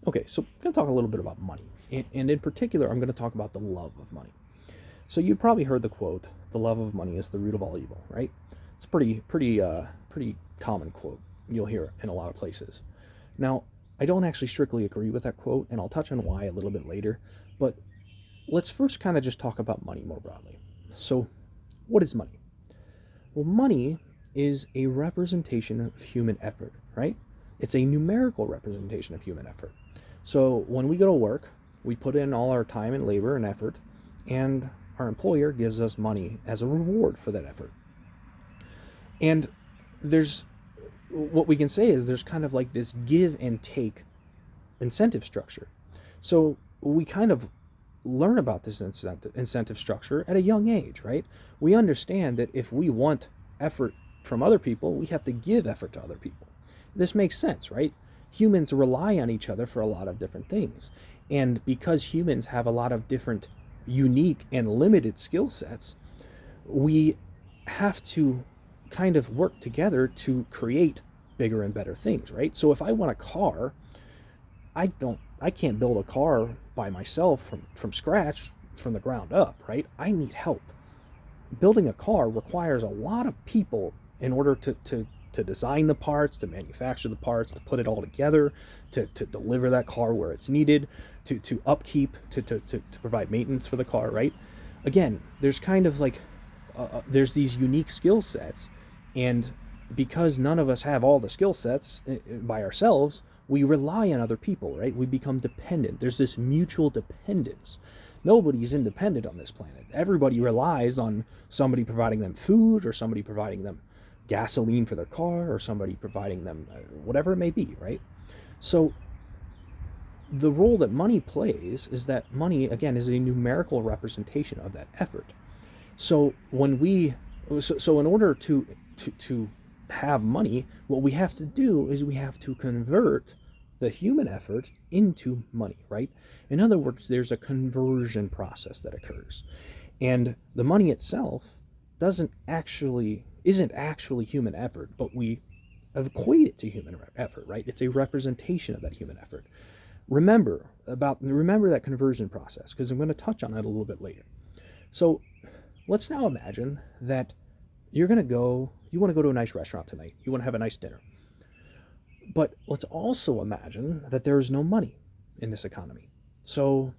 Okay, so I'm going to talk a little bit about money. And in particular, I'm going to talk about the love of money. So you probably heard the quote, "The love of money is the root of all evil," right? It's a pretty common quote. You'll hear it in a lot of places. Now, I don't actually strictly agree with that quote, and I'll touch on why a little bit later. But let's first kind of just talk about money more broadly. So, what is money? Well, money is a representation of human effort, right? It's a numerical representation of human effort. So when we go to work, we put in all our time and labor and effort, and our employer gives us money as a reward for that effort. And there's what we can say is there's kind of like this give and take incentive structure. So we kind of learn about this incentive structure at a young age, right? We understand that if we want effort from other people, we have to give effort to other people. This makes sense, right? Humans rely on each other for a lot of different things. And because humans have a lot of different unique and limited skill sets, we have to kind of work together to create bigger and better things, right? So if I want a car, I can't build a car by myself from scratch, from the ground up, right? I need help. Building a car requires a lot of people in order to design the parts, to manufacture the parts, to put it all together, to deliver that car where it's needed, to upkeep, to provide maintenance for the car, right? Again, there's kind of like, there's these unique skill sets, and because none of us have all the skill sets by ourselves, we rely on other people, right? We become dependent. There's this mutual dependence. Nobody's independent on this planet. Everybody relies on somebody providing them food, or somebody providing them gasoline for their car, or somebody providing them whatever it may be, right? So the role that money plays is that money, again, is a numerical representation of that effort. So when so in order to have money, what we have to do is we have to convert the human effort into money, right? In other words, there's a conversion process that occurs. And the money itself isn't actually human effort, but we equate it to human effort, right? It's a representation of that human effort. Remember that conversion process, because I'm going to touch on it a little bit later. So let's now imagine that you want to go to a nice restaurant tonight. You want to have a nice dinner. But let's also imagine that there is no money in this economy. So,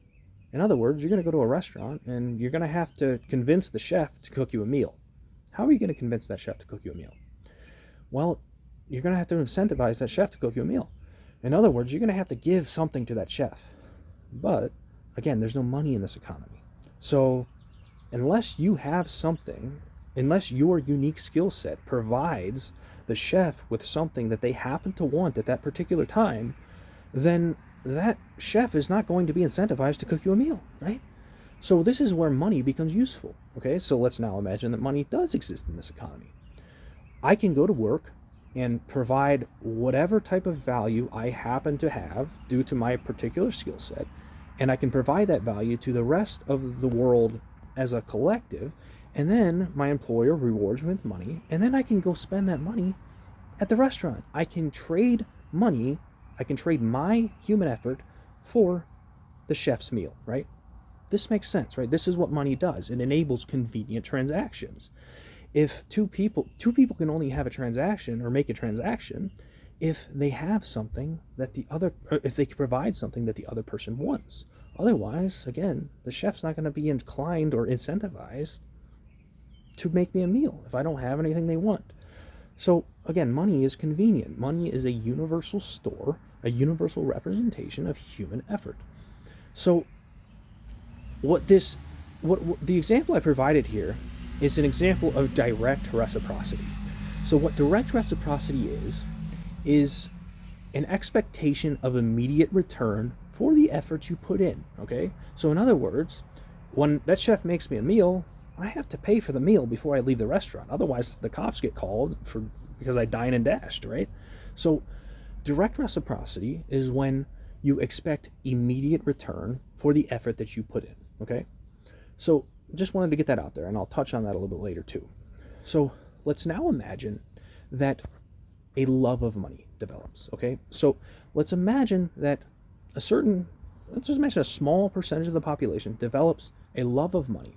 in other words, you're going to go to a restaurant and you're going to have to convince the chef to cook you a meal. How are you going to convince that chef to cook you a meal? Well, you're going to have to incentivize that chef to cook you a meal. In other words, you're going to have to give something to that chef. But, again, there's no money in this economy. So, unless you have something, unless your unique skill set provides the chef with something that they happen to want at that particular time, then that chef is not going to be incentivized to cook you a meal, right? So this is where money becomes useful, okay? So let's now imagine that money does exist in this economy. I can go to work and provide whatever type of value I happen to have due to my particular skill set, and I can provide that value to the rest of the world as a collective, and then my employer rewards me with money, and then I can go spend that money at the restaurant. I can trade money, I can trade my human effort for the chef's meal, right? This makes sense, right? This is what money does. It enables convenient transactions. If two people can only have a transaction or make a transaction if they have something that if they can provide something that the other person wants. Otherwise, again, the chef's not going to be inclined or incentivized to make me a meal if I don't have anything they want. So again, money is convenient. Money is a universal store, a universal representation of human effort. So what the example I provided here is an example of direct reciprocity. So what direct reciprocity is an expectation of immediate return for the effort you put in, okay? So in other words, when that chef makes me a meal, I have to pay for the meal before I leave the restaurant. Otherwise, the cops get called because I dine and dashed, right? So direct reciprocity is when you expect immediate return for the effort that you put in, okay? So just wanted to get that out there, and I'll touch on that a little bit later too. So let's now imagine that a love of money develops, okay? So let's imagine that a certain, let's just mention a small percentage of the population develops a love of money.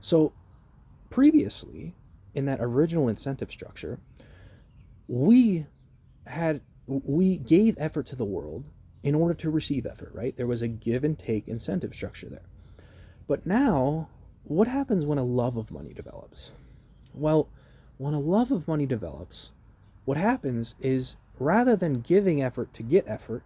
So previously, in that original incentive structure, we we gave effort to the world in order to receive effort, right? There was a give and take incentive structure there. But now, what happens when a love of money develops? Well, when a love of money develops, what happens is rather than giving effort to get effort,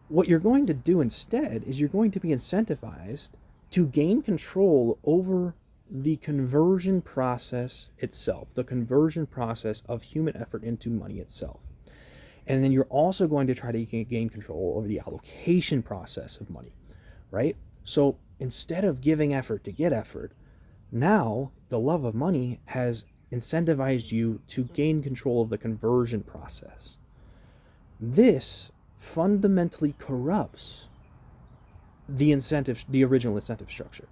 what you're going to do instead is you're going to be incentivized to gain control over the conversion process itself, the conversion process of human effort into money itself. And then you're also going to try to gain control over the allocation process of money, right? So instead of giving effort to get effort, now the love of money has incentivized you to gain control of the conversion process. This fundamentally corrupts the original incentive structure.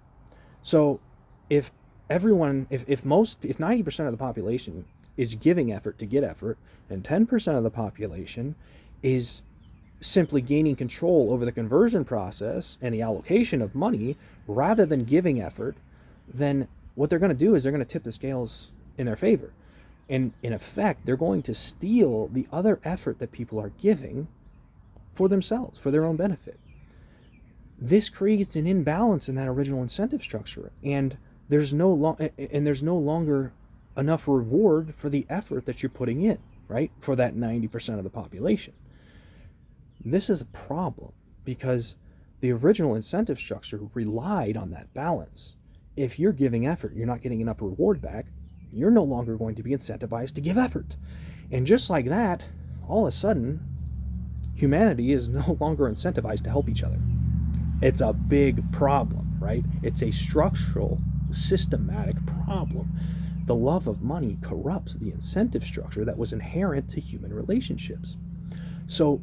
So if 90% of the population is giving effort to get effort, and 10% of the population is simply gaining control over the conversion process and the allocation of money rather than giving effort, then what they're going to do is they're going to tip the scales in their favor. And in effect, they're going to steal the other effort that people are giving for themselves, for their own benefit. This creates an imbalance in that original incentive structure, and there's no longer enough reward for the effort that you're putting in, right? For that 90% of the population. This is a problem because the original incentive structure relied on that balance. If you're giving effort, you're not getting enough reward back, you're no longer going to be incentivized to give effort. And just like that, all of a sudden, humanity is no longer incentivized to help each other. It's a big problem, right? It's a structural, systematic problem. The love of money corrupts the incentive structure that was inherent to human relationships. So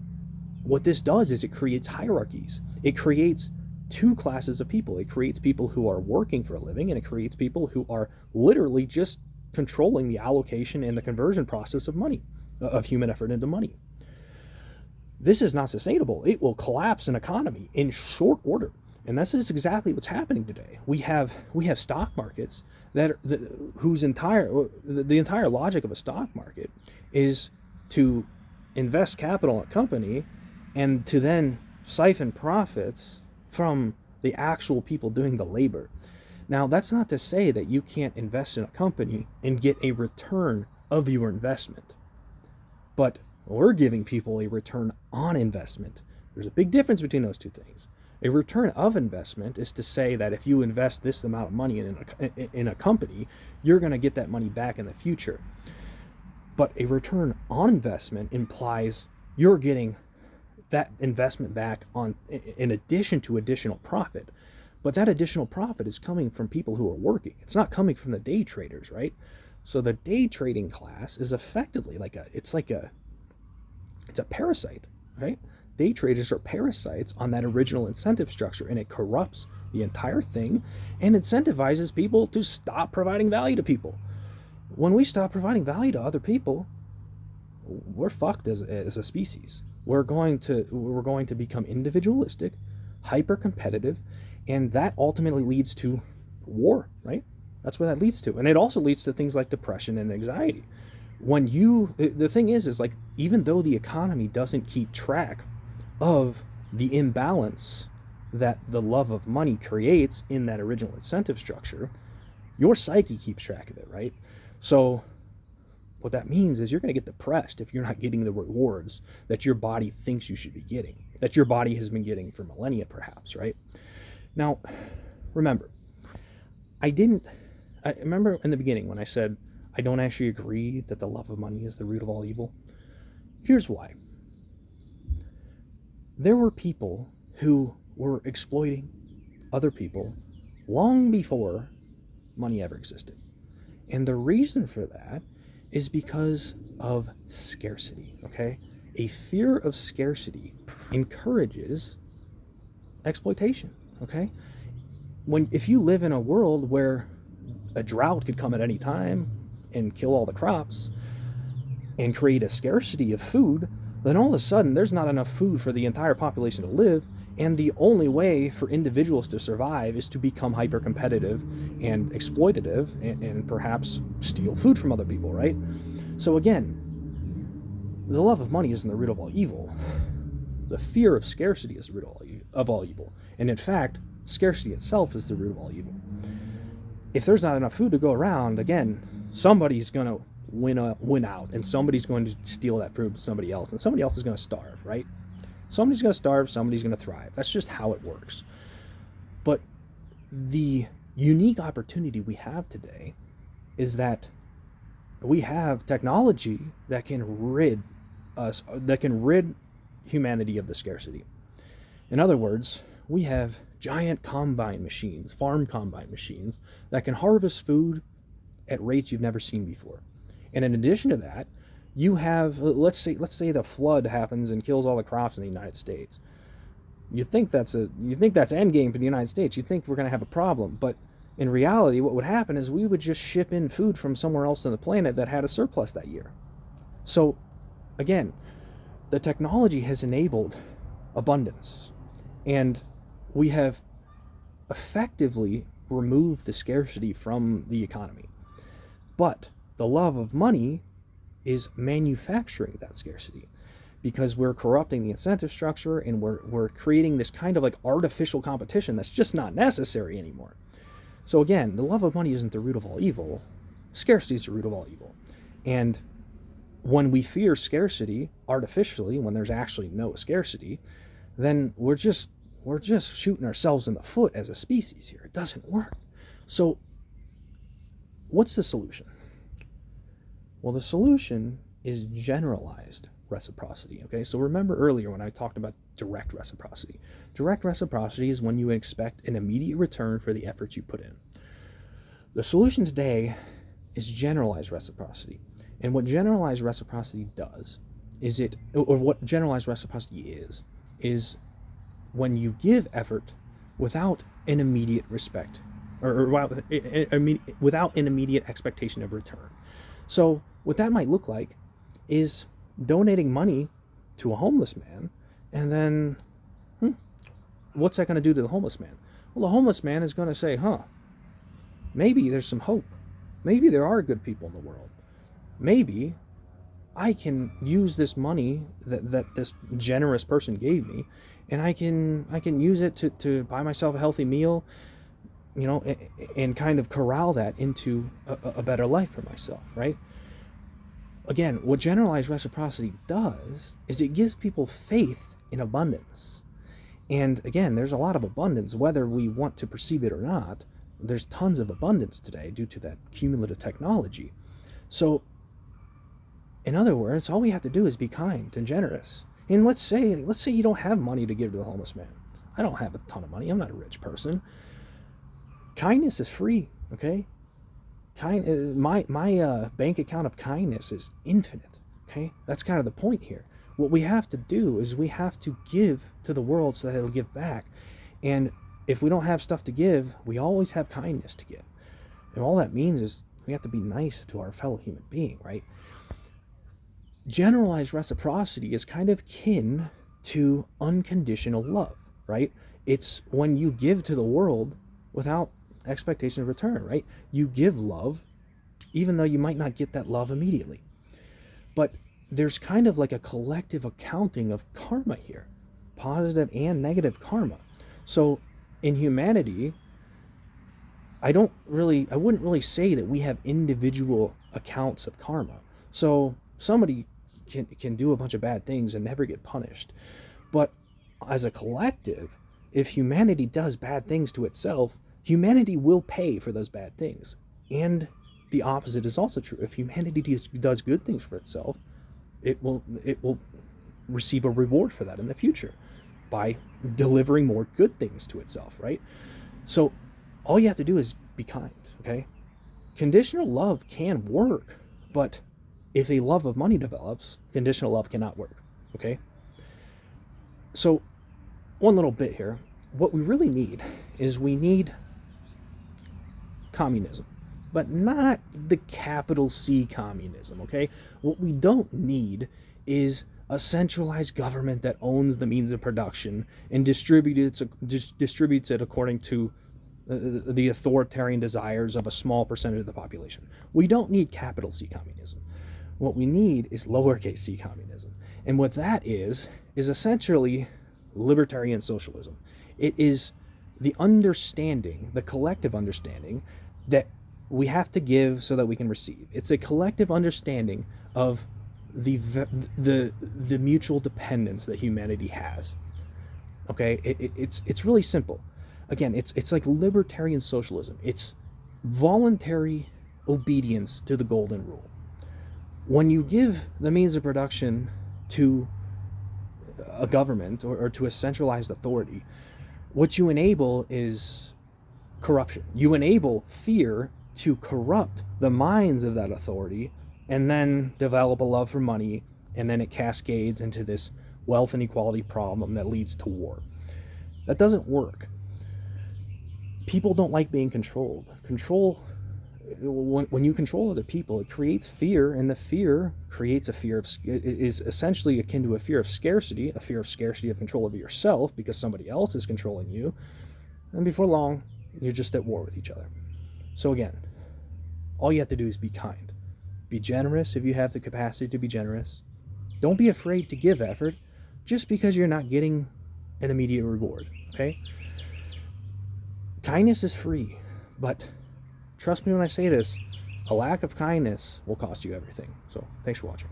what this does is it creates hierarchies. It creates two classes of people. It creates people who are working for a living, and it creates people who are literally just controlling the allocation and the conversion process of money, of human effort into money. This is not sustainable. It will collapse an economy in short order. And this is exactly what's happening today. We have stock markets whose entire logic of a stock market is to invest capital in a company and to then siphon profits from the actual people doing the labor. Now, that's not to say that you can't invest in a company and get a return of your investment. But we're giving people a return on investment. There's a big difference between those two things. A return of investment is to say that if you invest this amount of money in a company, you're going to get that money back in the future. But a return on investment implies you're getting that investment back in addition to additional profit. But that additional profit is coming from people who are working. It's not coming from the day traders, right? So the day trading class is effectively it's a parasite, right? Day traders are parasites on that original incentive structure, and it corrupts the entire thing and incentivizes people to stop providing value to people. When we stop providing value to other people, we're fucked as a species. We're going to become individualistic, hyper competitive, and that ultimately leads to war, right? That's what that leads to. And it also leads to things like depression and anxiety. The thing is like, even though the economy doesn't keep track of the imbalance that the love of money creates in that original incentive structure, your psyche keeps track of it, right? So what that means is you're going to get depressed if you're not getting the rewards that your body thinks you should be getting, that your body has been getting for millennia perhaps, right? Now, remember, I remember in the beginning when I said I don't actually agree that the love of money is the root of all evil. Here's why. There were people who were exploiting other people long before money ever existed. And the reason for that is because of scarcity, okay? A fear of scarcity encourages exploitation, okay? If you live in a world where a drought could come at any time and kill all the crops and create a scarcity of food, then all of a sudden there's not enough food for the entire population to live, and the only way for individuals to survive is to become hyper competitive and exploitative, and perhaps steal food from other people, right? So again, the love of money isn't the root of all evil. The fear of scarcity is the root of all evil. And in fact, scarcity itself is the root of all evil. If there's not enough food to go around, again, somebody's going to win out, and somebody's going to steal that food from somebody else, and somebody else is going to starve, right? Somebody's going to starve, somebody's going to thrive. That's just how it works. But the unique opportunity we have today is that we have technology that can rid humanity of the scarcity. In other words, we have giant combine machines, farm combine machines, that can harvest food at rates you've never seen before. And in addition to that, you have, let's say the flood happens and kills all the crops in the United States. You think that's end game for the United States. You think we're going to have a problem, but in reality, what would happen is we would just ship in food from somewhere else on the planet that had a surplus that year. So, again, the technology has enabled abundance, and we have effectively removed the scarcity from the economy. But the love of money is manufacturing that scarcity, because we're corrupting the incentive structure, and we're creating this kind of like artificial competition that's just not necessary anymore. So again, the love of money isn't the root of all evil. Scarcity is the root of all evil. And when we fear scarcity artificially, when there's actually no scarcity, then we're just shooting ourselves in the foot as a species here. It doesn't work. So what's the solution? Well, the solution is generalized reciprocity. Okay, so remember earlier when I talked about direct reciprocity. Direct reciprocity is when you expect an immediate return for the efforts you put in. The solution today is generalized reciprocity. And what generalized reciprocity does what generalized reciprocity is when you give effort without an immediate respect, or without an immediate expectation of return. So what that might look like is donating money to a homeless man, and then what's that going to do to the homeless man? Well, the homeless man is going to say, maybe there's some hope. Maybe there are good people in the world. Maybe I can use this money that this generous person gave me, and I can use it to buy myself a healthy meal, and kind of corral that into a better life for myself, right? Again, what generalized reciprocity does is it gives people faith in abundance. And again, there's a lot of abundance, whether we want to perceive it or not. There's tons of abundance today due to that cumulative technology. So, in other words, all we have to do is be kind and generous. And let's say you don't have money to give to the homeless man. I don't have a ton of money. I'm not a rich person. Kindness is free, okay? My bank account of kindness is infinite, okay? That's kind of the point here. What we have to do is we have to give to the world so that it'll give back. And if we don't have stuff to give, we always have kindness to give. And all that means is we have to be nice to our fellow human being, right? Generalized reciprocity is kind of kin to unconditional love, right? It's when you give to the world without expectation of return, right? You give love even though you might not get that love immediately. But there's kind of like a collective accounting of karma here, positive and negative karma. So in humanity, I wouldn't really say that we have individual accounts of karma. So somebody can do a bunch of bad things and never get punished. But as a collective, if humanity does bad things to itself, humanity will pay for those bad things. And the opposite is also true. If humanity does good things for itself, it will receive a reward for that in the future by delivering more good things to itself, right? So all you have to do is be kind, okay? Conditional love can work, but if a love of money develops, conditional love cannot work, okay? So one little bit here. What we really need is we need communism, but not the capital C communism, okay? What we don't need is a centralized government that owns the means of production and distributes it according to the authoritarian desires of a small percentage of the population. We don't need capital C communism. What we need is lowercase c communism. And what that is essentially libertarian socialism. It is the understanding, the collective understanding that we have to give so that we can receive. It's a collective understanding of the mutual dependence that humanity has. Okay, it's really simple. Again, it's like libertarian socialism. It's voluntary obedience to the golden rule. When you give the means of production to a government or to a centralized authority, what you enable is corruption. You enable fear to corrupt the minds of that authority and then develop a love for money, and then it cascades into this wealth inequality problem that leads to war. That doesn't work. People don't like being controlled. When you control other people, it creates fear, and the fear creates is essentially akin to a fear of scarcity of control over yourself because somebody else is controlling you, and before long, you're just at war with each other. So again, all you have to do is be kind. Be generous if you have the capacity to be generous. Don't be afraid to give effort just because you're not getting an immediate reward, okay? Kindness is free, but trust me when I say this, a lack of kindness will cost you everything. So thanks for watching.